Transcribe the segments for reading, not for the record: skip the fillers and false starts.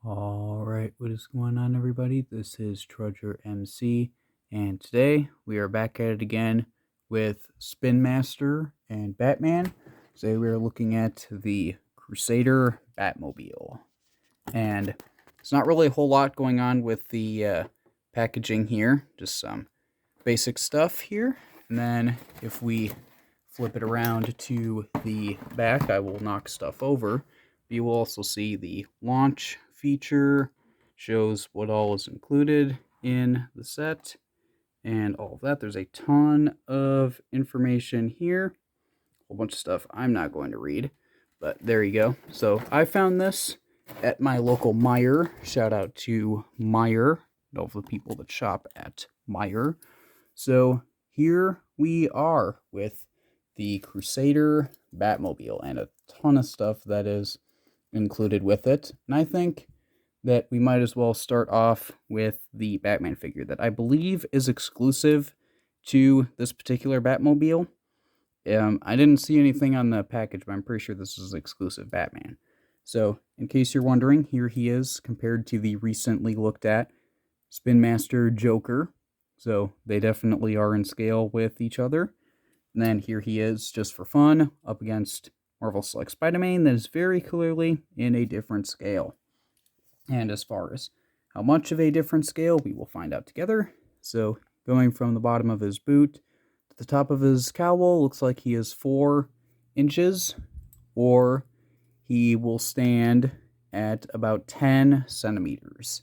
Alright, what is going on, everybody? This is Trudger MC, and today we are back at it again with Spin Master and Batman. Today we are looking at the Crusader Batmobile. And there's not really a whole lot going on with the packaging here, just some basic stuff here. And then if we flip it around to the back, I will knock stuff over. You will also see the launch feature, shows what all is included in the set and all of that. There's a ton of information here, a whole bunch of stuff I'm not going to read, but there you go. So I found this at my local Meijer. Shout out to Meijer, all the people that shop at Meijer. So here we are with the Crusader Batmobile and a ton of stuff that is included with it. And I think that we might as well start off with the Batman figure that I believe is exclusive to this particular Batmobile. I didn't see anything on the package, but I'm pretty sure this is exclusive Batman. So, in case you're wondering, here he is compared to the recently looked at Spin Master Joker. So, they definitely are in scale with each other. And then here he is, just for fun, up against Marvel Select Spider-Man that is very clearly in a different scale. And as far as how much of a different scale, we will find out together. So, going from the bottom of his boot to the top of his cowl, looks like he is 4 inches, or he will stand at about 10 centimeters.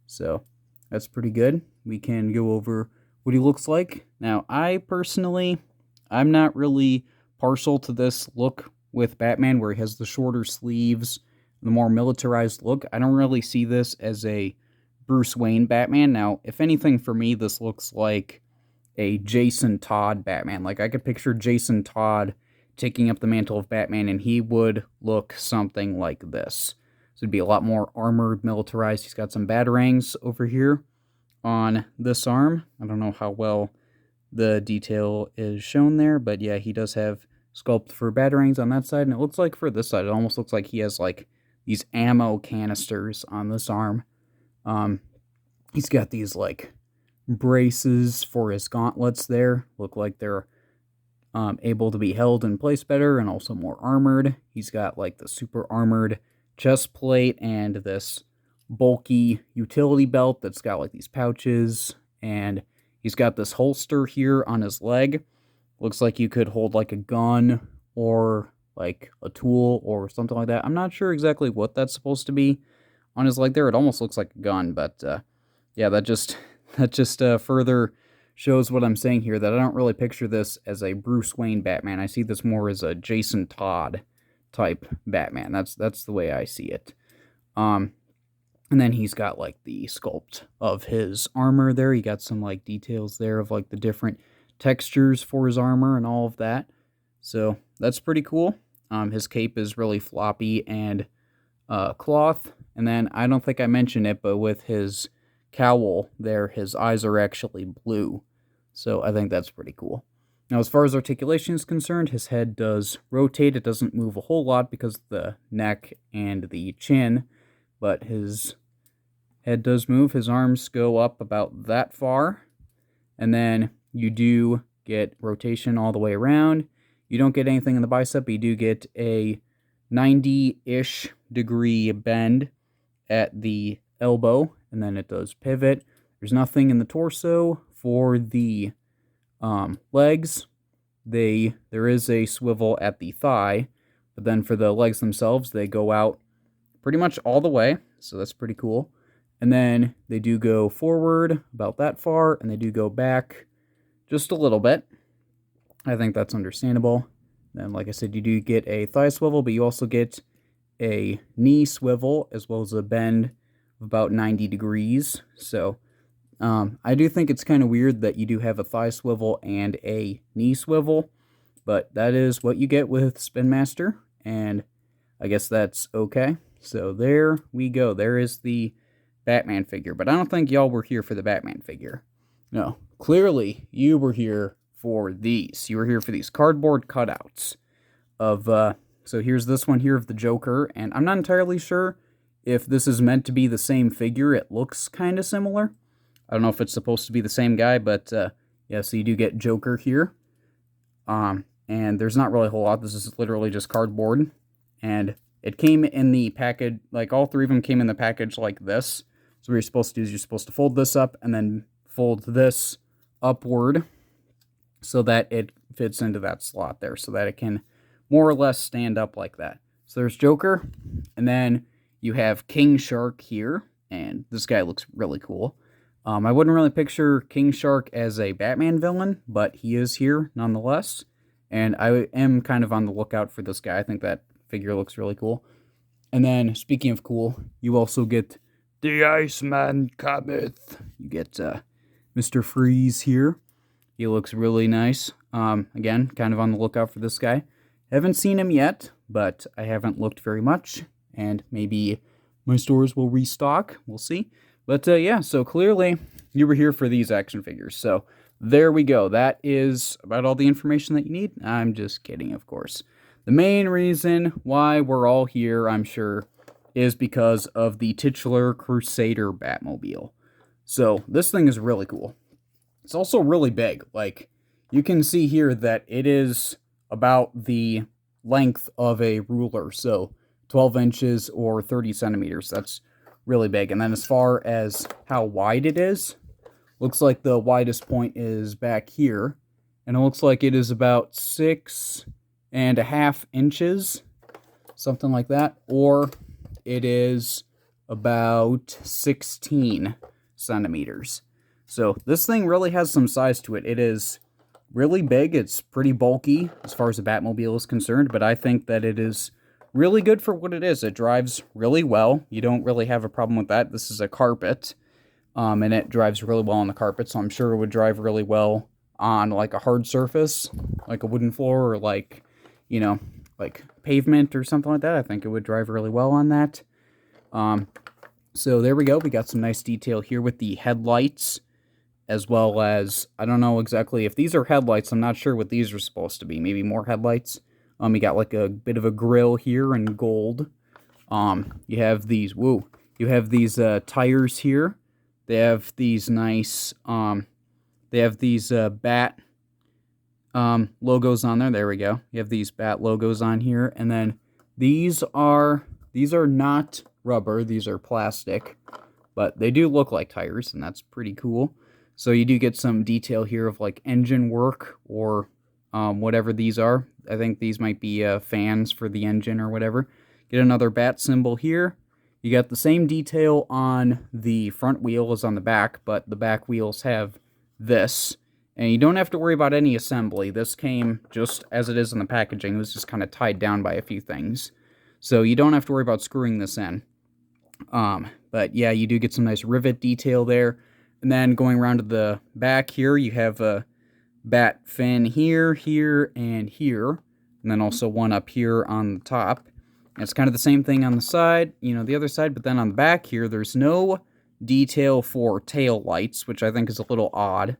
So, that's pretty good. We can go over what he looks like. Now, I'm not really partial to this look with Batman where he has the shorter sleeves, the more militarized look. I don't really see this as a Bruce Wayne Batman. Now, if anything, for me, this looks like a Jason Todd Batman. Like, I could picture Jason Todd taking up the mantle of Batman, and he would look something like this. So it'd be a lot more armored, militarized. He's got some batarangs over here on this arm. I don't know how well the detail is shown there, but yeah, he does have sculpt for batarangs on that side, and it looks like for this side, it almost looks like he has like these ammo canisters on this arm. He's got these like braces for his gauntlets there, look like they're able to be held in place better and also more armored. He's got like the super armored chest plate and this bulky utility belt that's got like these pouches, and he's got this holster here on his leg. Looks like you could hold like a gun or like a tool or something like that. I'm not sure exactly what that's supposed to be on his leg there. It almost looks like a gun, but yeah, that just further shows what I'm saying here, that I don't really picture this as a Bruce Wayne Batman. I see this more as a Jason Todd type Batman. That's the way I see it. And then he's got like the sculpt of his armor there. He got some like details there of like the different textures for his armor and all of that. So that's pretty cool. His cape is really floppy and cloth. And then I don't think I mentioned it, but with his cowl there, his eyes are actually blue. So I think that's pretty cool. Now, as far as articulation is concerned, his head does rotate. It doesn't move a whole lot because of the neck and the chin, but his head does move. His arms go up about that far, and then you do get rotation all the way around. You don't get anything in the bicep, but you do get a 90-ish degree bend at the elbow, and then it does pivot. There's nothing in the torso for the legs. There is a swivel at the thigh, but then for the legs themselves, they go out pretty much all the way, so that's pretty cool. And then they do go forward about that far, and they do go back just a little bit. I think that's understandable. Then, like I said, you do get a thigh swivel, but you also get a knee swivel, as well as a bend of about 90 degrees. So, I do think it's kind of weird that you do have a thigh swivel and a knee swivel, but that is what you get with Spin Master, and I guess that's okay. So there we go. There is the Batman figure, but I don't think y'all were here for the Batman figure. No, clearly you were here for these. You were here for these cardboard cutouts of, so here's this one here of the Joker, and I'm not entirely sure if this is meant to be the same figure. It looks kind of similar. I don't know if it's supposed to be the same guy, but yeah, so you do get Joker here. And there's not really a whole lot. This is literally just cardboard. And it came in the package, like all three of them came in the package like this. So what you're supposed to do is you're supposed to fold this up and then fold this upward so that it fits into that slot there, so that it can more or less stand up like that. So there's Joker, and then you have King Shark here, and this guy looks really cool. I wouldn't really picture King Shark as a Batman villain, but he is here nonetheless, and I am kind of on the lookout for this guy. I think that figure looks really cool. And then, speaking of cool, you also get the Iceman cometh. You get Mr. Freeze here. He looks really nice. Again, kind of on the lookout for this guy. Haven't seen him yet, but I haven't looked very much, and maybe my stores will restock. We'll see. But yeah, so clearly you were here for these action figures. So there we go. That is about all the information that you need. I'm just kidding, of course. The main reason why we're all here, I'm sure, is because of the titular Crusader Batmobile. So this thing is really cool. It's also really big. Like, you can see here that it is about the length of a ruler. So 12 inches or 30 centimeters. That's really big. And then as far as how wide it is, looks like the widest point is back here. And it looks like it is about 6.5 inches, something like that. Or it is about 16 centimeters. So this thing really has some size to it. It is really big. It's pretty bulky as far as the Batmobile is concerned, but I think that it is really good for what it is. It drives really well. You don't really have a problem with that. This is a carpet, and it drives really well on the carpet, so I'm sure it would drive really well on like a hard surface, like a wooden floor, or like, you know, like pavement or something like that. I think it would drive really well on that. So there we go. We got some nice detail here with the headlights, as well as, I don't know exactly if these are headlights. I'm not sure what these are supposed to be. Maybe more headlights. You got like a bit of a grill here in gold. You have these, you have these tires here. They have these nice, they have these bat logos on there. There we go. You have these bat logos on here. And then these are not rubber. These are plastic. But they do look like tires, and that's pretty cool. So you do get some detail here of like engine work or whatever these are. I think these might be fans for the engine or whatever. Get another bat symbol here. You got the same detail on the front wheel as on the back, but the back wheels have this. And you don't have to worry about any assembly. This came just as it is in the packaging. It was just kind of tied down by a few things. So you don't have to worry about screwing this in. But yeah, you do get some nice rivet detail there. And then going around to the back here, you have a bat fin here, here, and here. And then also one up here on the top. And it's kind of the same thing on the side, you know, the other side. But then on the back here, there's no detail for tail lights, which I think is a little odd,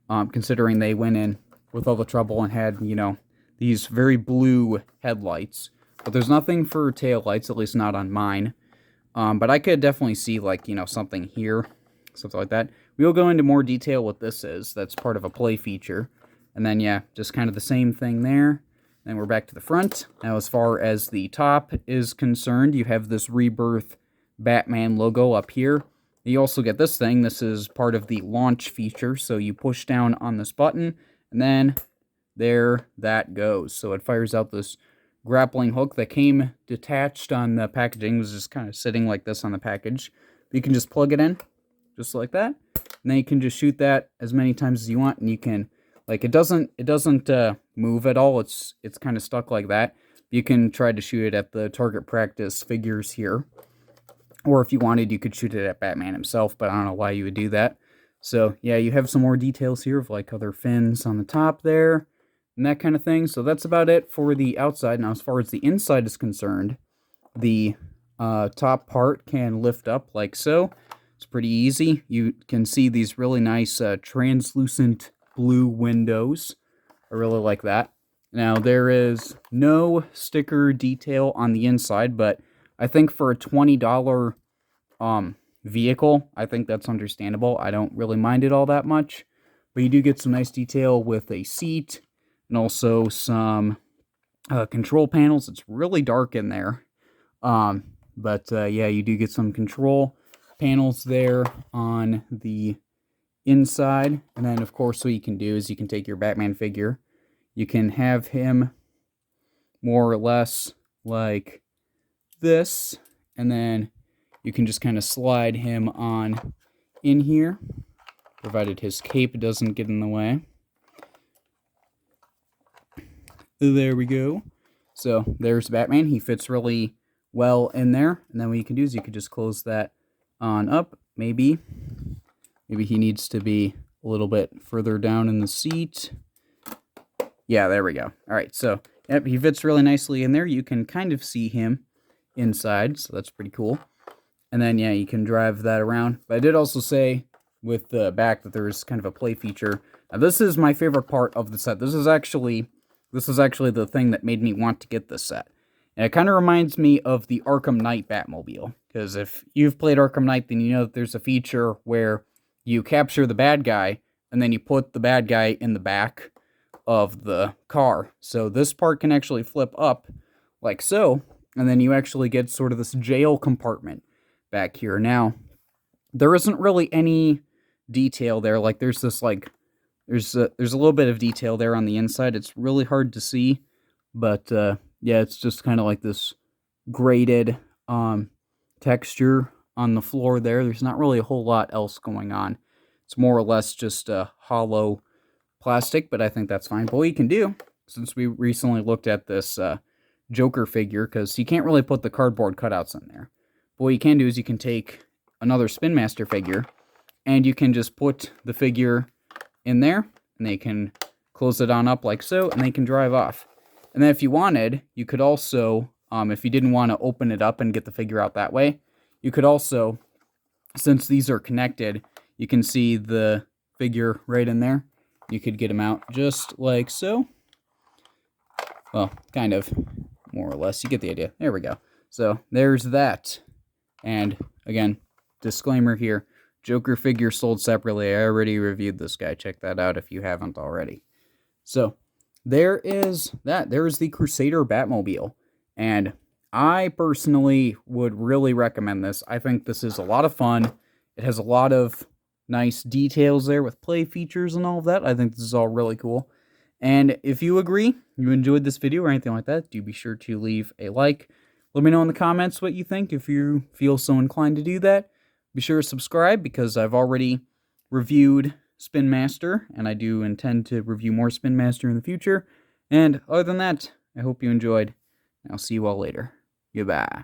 considering they went in with all the trouble and had, you know, these very blue headlights. But there's nothing for tail lights, at least not on mine. But I could definitely see, like, you know, something here, something like that. We'll go into more detail what this is. That's part of a play feature. And then, yeah, just kind of the same thing there. Then we're back to the front. Now, as far as the top is concerned, you have this Rebirth Batman logo up here. You also get this thing. This is part of the launch feature. So you push down on this button, and then there that goes. So it fires out this grappling hook that came detached on the packaging. It was just kind of sitting like this on the package. You can just plug it in, just like that. And then you can just shoot that as many times as you want, and you can, like, it doesn't move at all. It's kind of stuck like that. You can try to shoot it at the target practice figures here. Or if you wanted, you could shoot it at Batman himself, but I don't know why you would do that. So, yeah, you have some more details here of, like, other fins on the top there, and that kind of thing. So that's about it for the outside. Now, as far as the inside is concerned, the top part can lift up like so. It's pretty easy. You can see these really nice translucent blue windows. I really like that. Now, there is no sticker detail on the inside, but I think for a $20 vehicle, I think that's understandable. I don't really mind it all that much. But you do get some nice detail with a seat and also some control panels. It's really dark in there. But yeah, you do get some control panels there on the inside. And then, of course, what you can do is you can take your Batman figure. You can have him more or less like this. And then you can just kind of slide him on in here, provided his cape doesn't get in the way. There we go. So there's Batman. He fits really well in there. And then what you can do is you can just close that on up. Maybe he needs to be a little bit further down in the seat. Yeah, there we go. All right, so yep, he fits really nicely in there. You can kind of see him inside, so that's pretty cool. And then, yeah, you can drive that around. But I did also say with the back that there's kind of a play feature. Now, this is my favorite part of the set. This is actually the thing that made me want to get this set. And it kind of reminds me of the Arkham Knight Batmobile. Because if you've played Arkham Knight, then you know that there's a feature where you capture the bad guy, and then you put the bad guy in the back of the car. So this part can actually flip up like so, and then you actually get sort of this jail compartment back here. Now, there isn't really any detail there. Like there's this there's a little bit of detail there on the inside. It's really hard to see, but yeah, it's just kind of like this graded texture on the floor there. There's not really a whole lot else going on. It's more or less just a hollow plastic, but I think that's fine. But what you can do, since we recently looked at this Joker figure, because you can't really put the cardboard cutouts in there. But what you can do is you can take another Spin Master figure, and you can just put the figure in there, and they can close it on up like so, and they can drive off. And then if you wanted, you could also, if you didn't want to open it up and get the figure out that way, you could also, since these are connected, you can see the figure right in there. You could get him out just like so. Well, kind of, more or less. You get the idea. There we go. So there's that. And again, disclaimer here, Joker figure sold separately. I already reviewed this guy. Check that out if you haven't already. So there is that. There's the Crusader Batmobile. And I personally would really recommend this. I think this is a lot of fun. It has a lot of nice details there with play features and all of that. I think this is all really cool. And if you agree, you enjoyed this video or anything like that, do be sure to leave a like. Let me know in the comments what you think if you feel so inclined to do that. Be sure to subscribe because I've already reviewed Spin Master, and I do intend to review more Spin Master in the future. And other than that, I hope you enjoyed. I'll see you all later. Goodbye.